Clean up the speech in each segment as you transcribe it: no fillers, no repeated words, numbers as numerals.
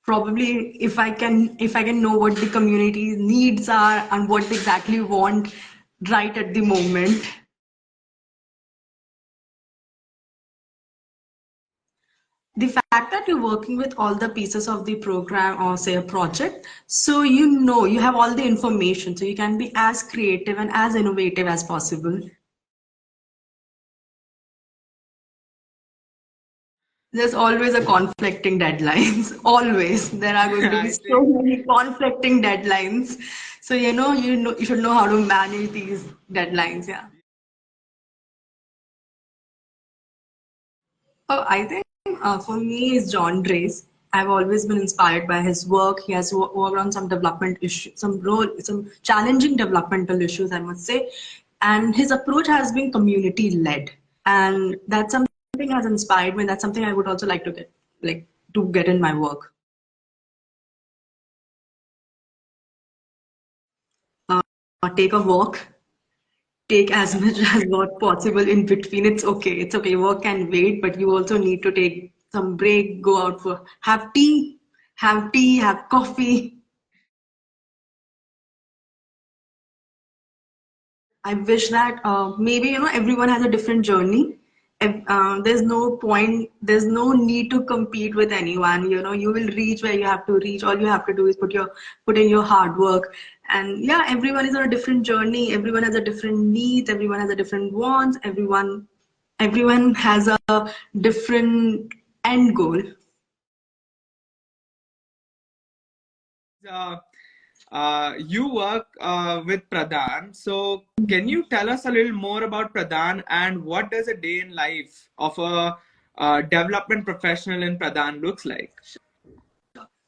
Probably if I can know what the community needs are and what they exactly want right at the moment. The fact that you're working with all the pieces of the program or say a project, so you know you have all the information, so you can be as creative and as innovative as possible. There's always a conflicting deadlines. Always. There are going to be I so think many conflicting deadlines. So you should know how to manage these deadlines. Yeah. Oh, I think for me is John Drace. I've always been inspired by his work. He has worked on some development issues, some challenging developmental issues, I must say. And his approach has been community led. And that's something has inspired me. That's something I would also like to get in my work. Take a walk, take as much as what possible in between. It's okay. It's okay. Work can wait, but you also need to take some break, go out for have tea, have coffee. I wish that maybe everyone has a different journey. There's no point, there's no need to compete with anyone. You will reach where you have to reach. All you have to do is put in your hard work. And yeah, everyone is on a different journey. Everyone has a different needs. Everyone has a different wants. Everyone has a different end goal. uh, you work with Pradhan. So, can you tell us a little more about Pradhan and what does a day in life of a development professional in Pradhan looks like?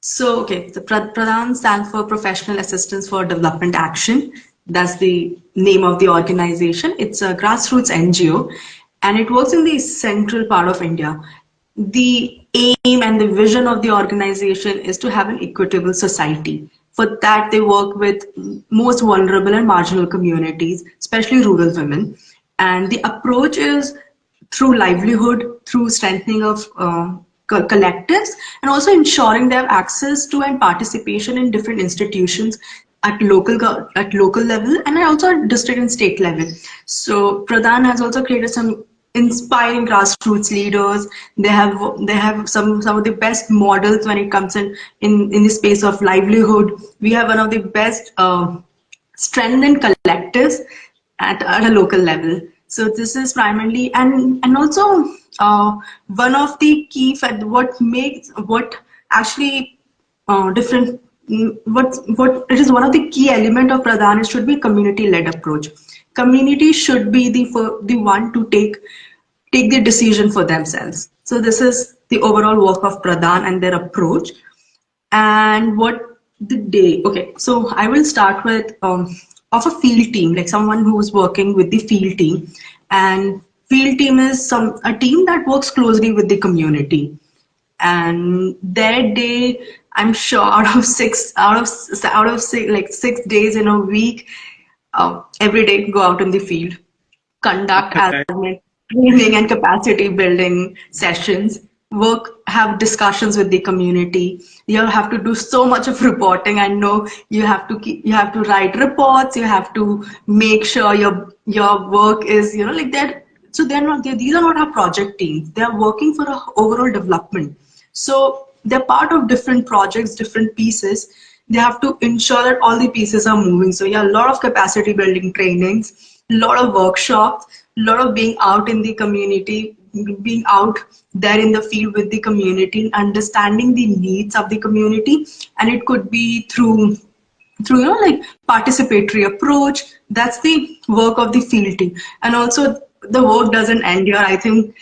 So, okay, the Pradhan stands for Professional Assistance for Development Action. That's the name of the organization. It's a grassroots NGO and it works in the central part of India. The aim and the vision of the organization is to have an equitable society. For that, they work with most vulnerable and marginal communities, especially rural women. And the approach is through livelihood, through strengthening of collectives, and also ensuring they have access to and participation in different institutions at local level and also at district and state level. So Pradhan has also created some inspiring grassroots leaders. They have some of the best models when it comes in the space of livelihood. We have one of the best strengthened collectives at a local level. So this is primarily and also one of the what actually different what it is one of the key element of Pradhan is should be community led approach. Community should be the one to take the decision for themselves. So this is the overall work of Pradhan and their approach. And what the day? Okay, so I will start with of a field team, like someone who's working with the field team, and field team is a team that works closely with the community. And their day, I'm sure out of like 6 days in a week, every day go out in the field, conduct Right. assignment, training and capacity building sessions, have discussions with the community. You have to do so much of reporting. I know you have to write reports. You have to make sure your work is like that. So these are not our project teams. They are working for a overall development. So they're part of different projects, different pieces. They have to ensure that all the pieces are moving. So yeah, a lot of capacity building trainings, a lot of workshops, a lot of being out in the community, being out there in the field with the community, understanding the needs of the community. And it could be through like participatory approach. That's the work of the field team. And also the work doesn't end here. I think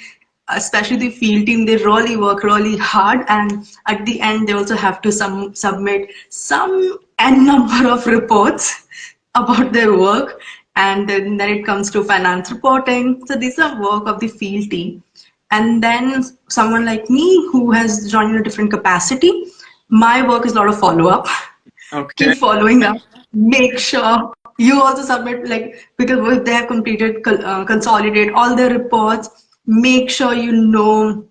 especially the field team, they really work really hard, and at the end they also have to submit some n number of reports about their work. And then it comes to finance reporting. So these are work of the field team. And then someone like me who has joined in a different capacity, my work is a lot of follow up. Okay. Keep following up, make sure you also submit, like, because if they have completed consolidate all their reports, make sure you know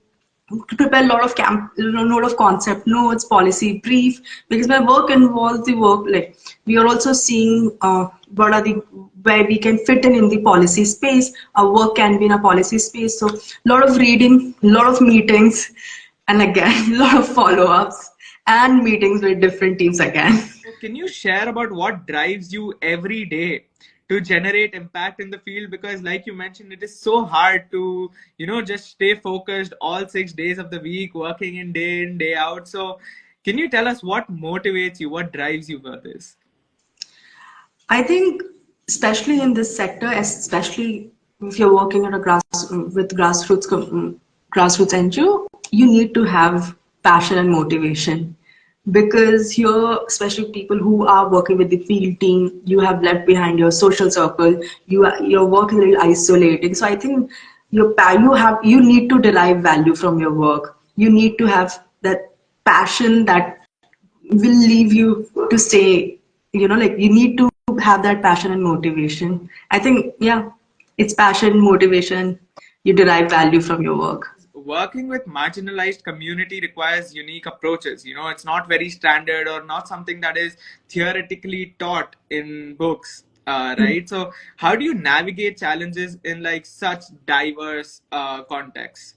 to prepare a lot of note of concept notes, policy brief, because my work involves the work, like we are also seeing what are the where we can fit in the policy space. Our work can be in a policy space. So a lot of reading, a lot of meetings, and again, a lot of follow-ups and meetings with different teams again. So can you share about what drives you every day to generate impact in the field? Because like you mentioned, it is so hard to, just stay focused all 6 days of the week, working in, day out. So can you tell us what motivates you, what drives you for this? I think, especially in this sector, especially if you're working at a grassroots NGO, you need to have passion and motivation, because here, especially people who are working with the field team, you have left behind your social circle. Your work is really isolating. So I think you need to derive value from your work. You need to have that passion that will leave you to stay, like you need to have that passion and motivation. I think, yeah, it's passion, motivation. You derive value from your work. Working with marginalized community requires unique approaches. It's not very standard or not something that is theoretically taught in books, right? So how do you navigate challenges in like such diverse contexts?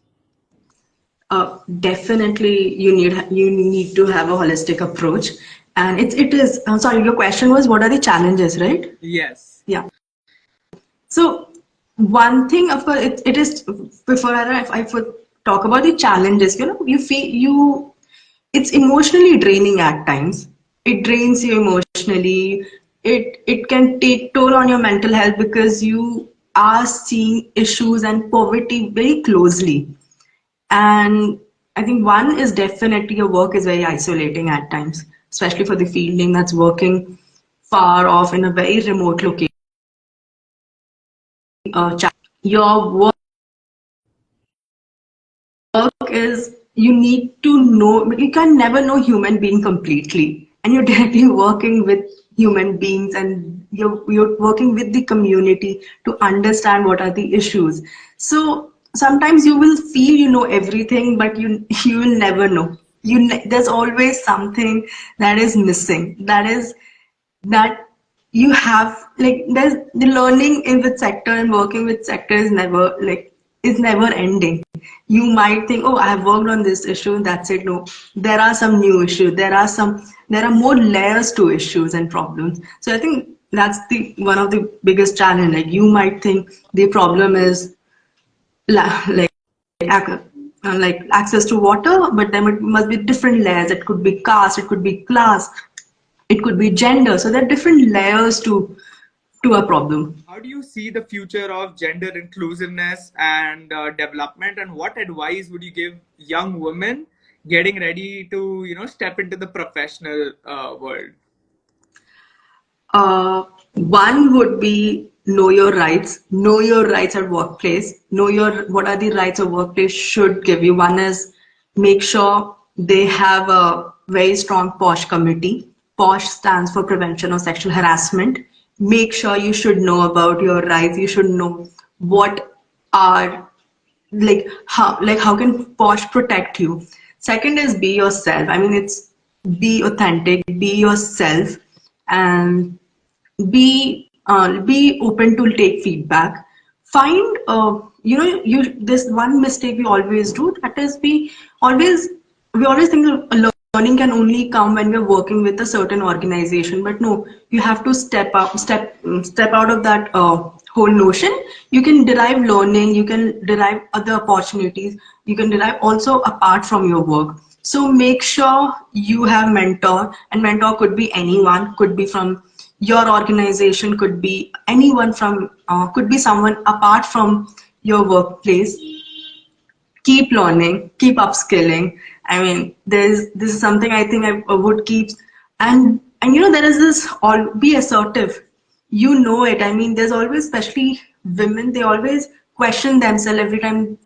Definitely, you need to have a holistic approach, and it is. I'm sorry, your question was what are the challenges, right? Yes. Yeah. So one thing, of course, it is, before I would talk about the challenges. You feel it's emotionally draining at times. It drains you emotionally. It can take toll on your mental health, because you are seeing issues and poverty very closely. And I think one is definitely your work is very isolating at times, especially for the fielding that's working far off in a very remote location. Your work is, you need to know, you can never know human being completely, and you're directly working with human beings, and you're working with the community to understand what are the issues. So sometimes you will feel you know everything, but you will never know. There's always something that is missing, that you have, like, there's the learning in the sector, and working with sector is never ending. You might think, oh, I have worked on this issue, that's it. No, there are some new issues, there are more layers to issues and problems. So I think that's the one of the biggest challenge. Like, you might think the problem is like like access to water, but then it must be different layers. It could be caste, it could be class, it could be gender. So there are different layers to a problem. How do you see the future of gender inclusiveness and development, and what advice would you give young women getting ready to, step into the professional world? One would be know your rights at workplace, know your what are the rights a workplace should give you. One is, make sure they have a very strong POSH committee. POSH stands for Prevention of Sexual Harassment. Make sure you should know about your rights. You should know what are, how can POSH protect you. Second is, be yourself. I mean, it's, be authentic, be yourself, and be open to take feedback. Find, you this one mistake we always do, that is, always we always think that learning can only come when we're working with a certain organization, but no, you have to step out of that whole notion. You can derive learning, you can derive other opportunities, you can derive also apart from your work. So make sure you have mentor, and mentor could be anyone, could be from your organization, could be anyone from, could be someone apart from your workplace. Keep learning, keep upskilling. I mean, this is something I think I would keep. And there is this, all, be assertive. You know it. I mean, there's always, especially women, they always question themselves every time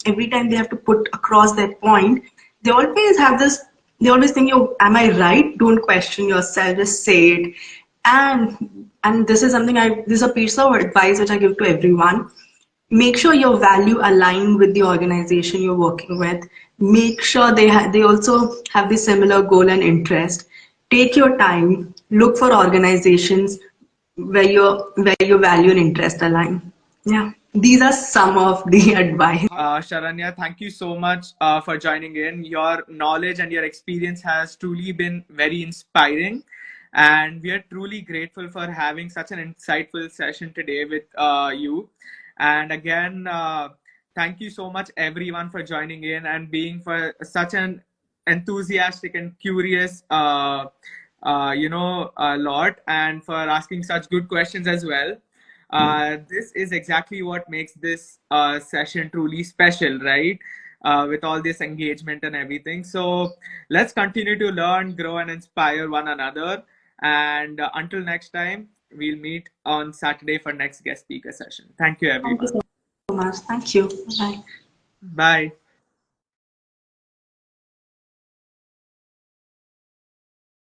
they have to put across their point. They always have this, they always think, yo, am I right? Don't question yourself, just say it. And this is something this is a piece of advice which I give to everyone. make sure your value aligned with the organization you're working with. Make sure they also have the similar goal and interest. Take your time, look for organizations where your value and interest align. Yeah, these are some of the advice. Sharanya, thank you so much for joining in. Your knowledge and your experience has truly been very inspiring. And we are truly grateful for having such an insightful session today with you. And again, thank you so much, everyone, for joining in and being for such an enthusiastic and curious, lot, and for asking such good questions as well. This is exactly what makes this session truly special, right? With all this engagement and everything. So let's continue to learn, grow, and inspire one another. And until next time, we'll meet on Saturday for next guest speaker session. Thank you, Thank you everyone. so much. Thank you. Bye. Bye.